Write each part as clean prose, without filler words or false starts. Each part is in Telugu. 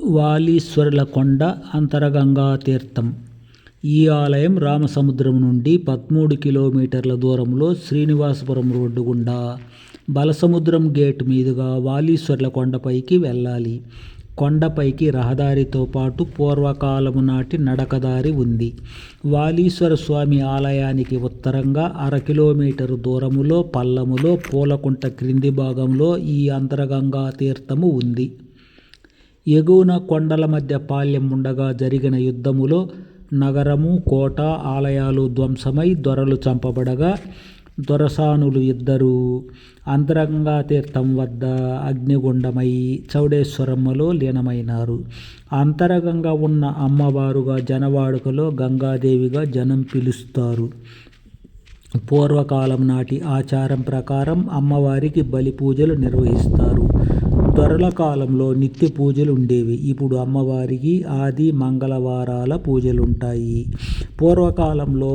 వాలీశ్వరుల కొండ అంతరగంగా తీర్థం. ఈ ఆలయం రామసముద్రం నుండి 13 కిలోమీటర్ల దూరంలో శ్రీనివాసపురం రోడ్డు గుండా బలసముద్రం గేట్ మీదుగా వాలీశ్వరుల కొండపైకి వెళ్ళాలి. కొండపైకి రహదారితో పాటు పూర్వకాలము నాటి నడకదారి ఉంది. వాలీశ్వర స్వామి ఆలయానికి ఉత్తరంగా 1/2 కిలోమీటరు దూరములో పల్లములో పూలకుంట క్రింది భాగంలో ఈ అంతరగంగా తీర్థము ఉంది. ఎగువన కొండల మధ్య పాళ్యం ఉండగా జరిగిన యుద్ధములో నగరము, కోట, ఆలయాలు ధ్వంసమై దొరలు చంపబడగా దొరసానులు ఇద్దరు అంతరంగా తీర్థం వద్ద అగ్నిగుండమై చౌడేశ్వరమ్మలో లీనమైనారు. అంతరంగంగా ఉన్న అమ్మవారుగా జనవాడుకలో గంగాదేవిగా జనం పిలుస్తారు. పూర్వకాలం నాటి ఆచారం ప్రకారం అమ్మవారికి బలి పూజలు నిర్వహిస్తారు. దొరల కాలంలో నిత్య పూజలు ఉండేవి. ఇప్పుడు అమ్మవారికి ఆది మంగళవారాల పూజలుంటాయి. పూర్వకాలంలో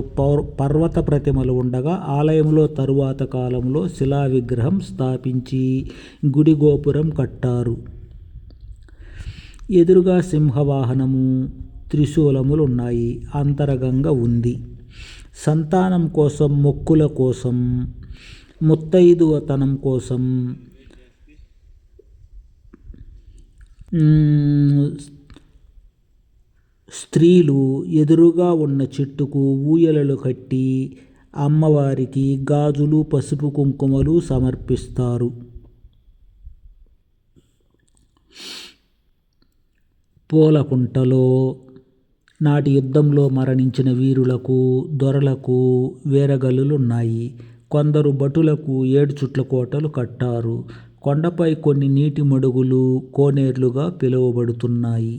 పర్వత ప్రతిమలు ఉండగా ఆలయంలో తరువాత కాలంలో శిలా విగ్రహం స్థాపించి గుడి గోపురం కట్టారు. ఎదురుగా సింహవాహనము, త్రిశూలములున్నాయి. అంతరగంగ ఉంది. సంతానం కోసం, మొక్కుల కోసం, ముత్తైదువతనం కోసం స్త్రీలు ఎదురుగా ఉన్న చెట్టుకు ఊయలలు కట్టి అమ్మవారికి గాజులు, పసుపు కుంకుమలు సమర్పిస్తారు. పూలకుంటలో నాటి యుద్ధంలో మరణించిన వీరులకు, దొరలకు వీరగల్లులున్నాయి. కొందరు భటులకు 7 చుట్ల కోటలు కట్టారు. కొండపై కొన్ని నీటి మడుగులు కోనేర్లుగా పిలువబడుతున్నాయి.